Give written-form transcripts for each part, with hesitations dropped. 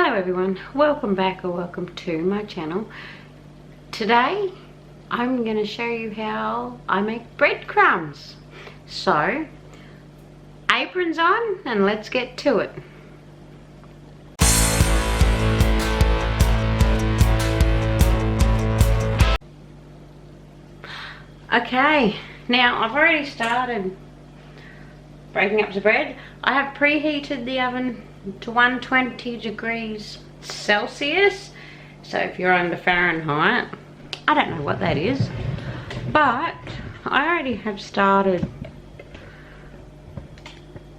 Hello everyone, welcome back or welcome to my channel. Today I'm going to show you how I make breadcrumbs. So aprons on and let's get to it. Okay, now I've already started breaking up the bread. I have preheated the oven to 120 degrees Celsius. So if you're under Fahrenheit, I don't know what that is, but I already have started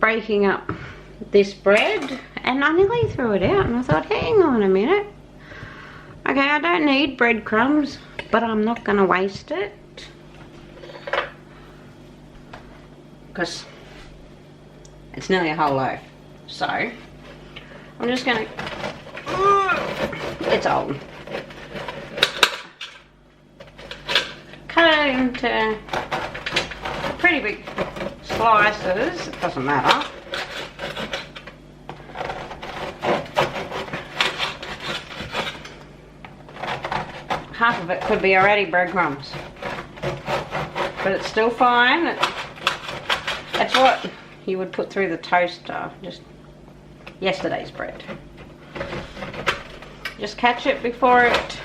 breaking up this bread and I nearly threw it out and I thought, hang on a minute. Okay, I don't need breadcrumbs, but I'm not going to waste it because it's nearly a whole loaf. So I'm just going to, it's old, cut it into pretty big slices. It doesn't matter. Half of it could be already breadcrumbs, but it's still fine. That's what you would put through the toaster, just yesterday's bread. Just catch it before it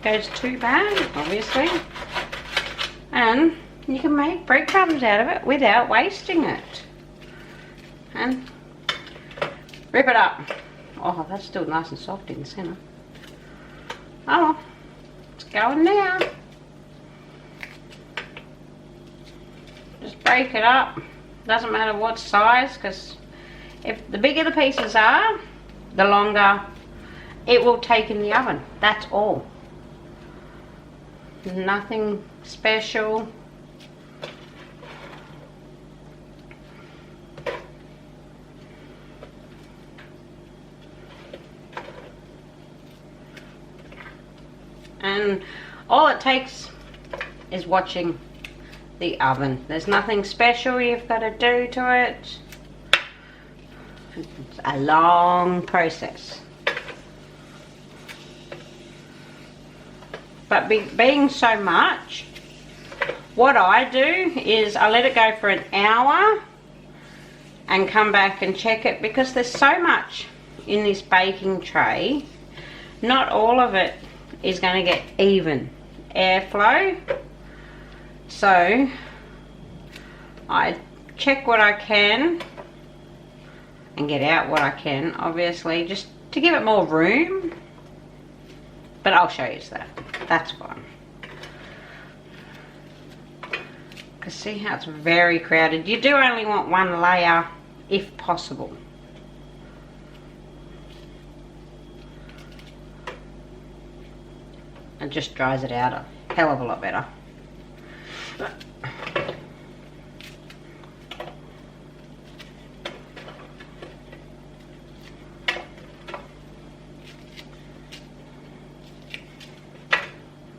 goes too bad, obviously, and you can make breadcrumbs out of it without wasting it. And rip it up. Oh, that's still nice and soft in the center. Oh, it's going now. Just break it up. Doesn't matter what size, because if the bigger the pieces are, the longer it will take in the oven. That's all. Nothing special. And all it takes is watching the oven. There's nothing special you've got to do to it. It's a long process. But being so much, what I do is I let it go for an hour and come back and check it, because there's so much in this baking tray. Not all of it is going to get even airflow. So I check what I can and get out what I can, obviously, just to give it more room. But I'll show you that. That's fine. Because see how it's very crowded. You do only want one layer if possible. It just dries it out a hell of a lot better.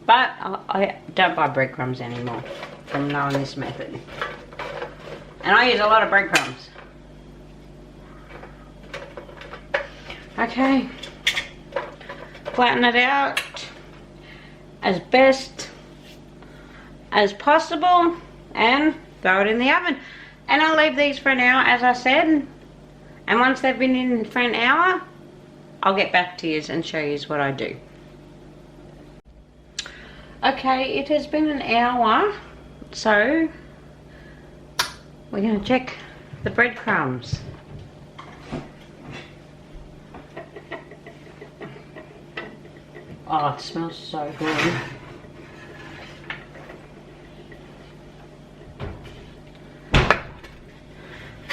But I don't buy breadcrumbs anymore from knowing this method. And I use a lot of breadcrumbs. Okay. Flatten it out as best as possible and throw it in the oven. And I'll leave these for an hour, as I said. And once they've been in for an hour, I'll get back to you and show you what I do. Okay, it has been an hour, so we're going to check the breadcrumbs. Oh, it smells so good.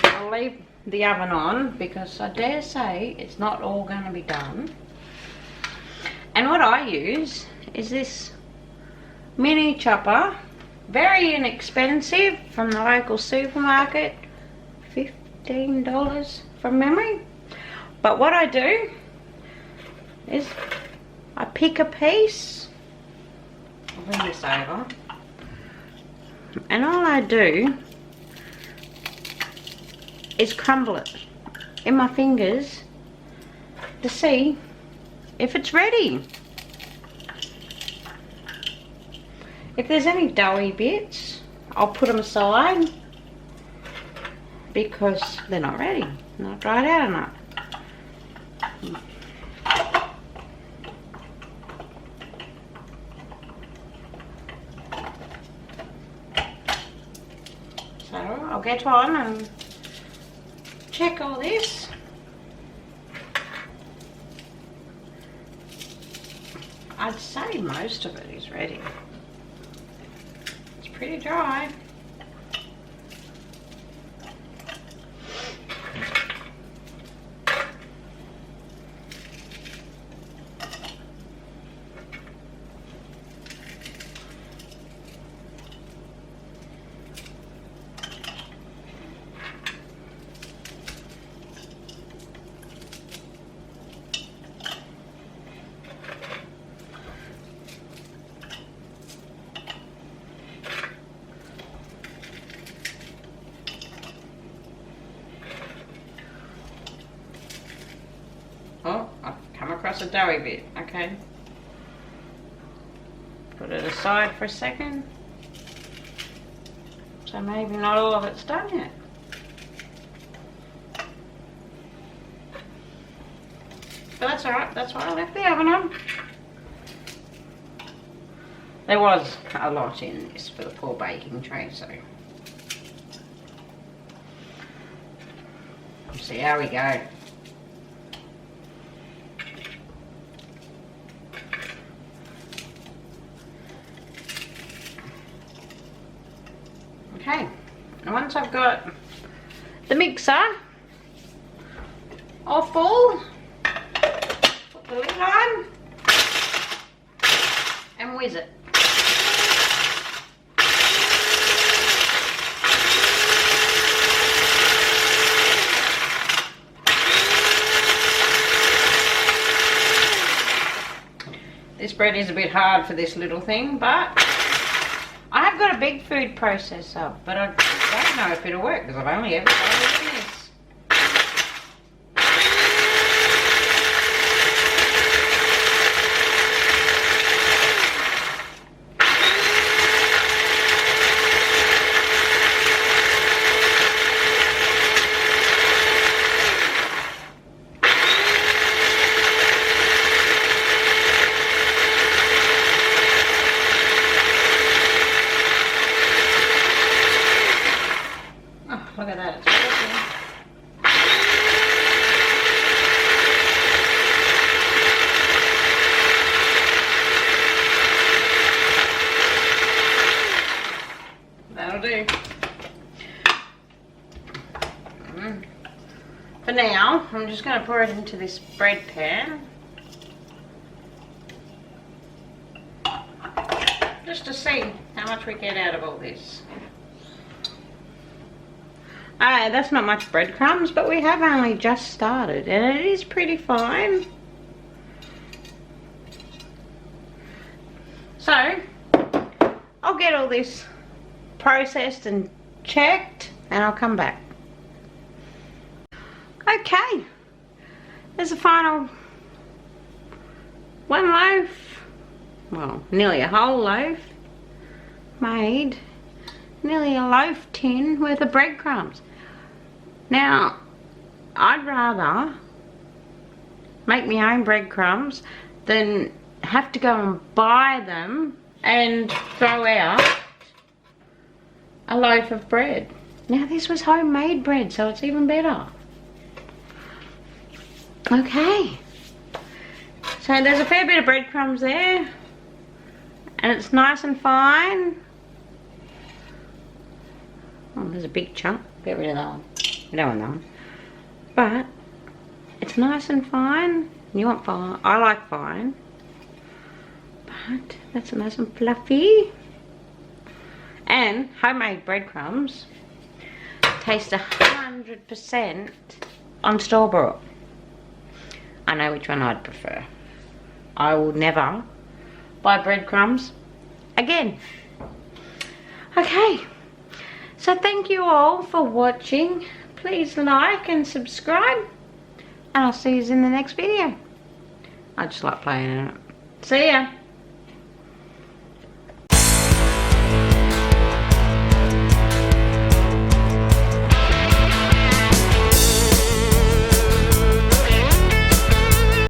I'll leave the oven on because I dare say it's not all going to be done. And what I use is this mini chopper, very inexpensive, from the local supermarket, $15 from memory. But what I do is I pick a piece, I'll bring this over, and all I do is crumble it in my fingers to see if it's ready. If there's any doughy bits, I'll put them aside because they're not ready, not dried out enough. So I'll get on and check all this. I'd say most of it is ready. It's pretty dry. Oh, I've come across a doughy bit. Okay. Put it aside for a second. So maybe not all of it's done yet. But that's alright, that's why I left the oven on. There was a lot in this for the poor baking tray, so we'll see how we go. Okay, and once I've got the mixer all full, put the lid on and whiz it. This bread is a bit hard for this little thing, but I have got a big food processor, but I don't know if it'll work because I've only ever done it in this. Look at that, it's working. That'll do. For now, I'm just going to pour it into this bread pan. Just to see how much we get out of all this. That's not much breadcrumbs, but we have only just started and it is pretty fine. So, I'll get all this processed and checked and I'll come back. Okay, there's a final one loaf, well, nearly a whole loaf made. Nearly a loaf tin worth of breadcrumbs. Now, I'd rather make my own breadcrumbs than have to go and buy them and throw out a loaf of bread. Now, this was homemade bread, so it's even better. Okay. So there's a fair bit of breadcrumbs there. And it's nice and fine. Oh, there's a big chunk. Get rid of that one. You don't want that one. But it's nice and fine. You want fine. I like fine. But that's nice and fluffy. And homemade breadcrumbs taste 100% on store-bought. I know which one I'd prefer. I will never buy breadcrumbs again. Okay. So thank you all for watching. Please like and subscribe. And I'll see you in the next video. I just like playing in it. See ya.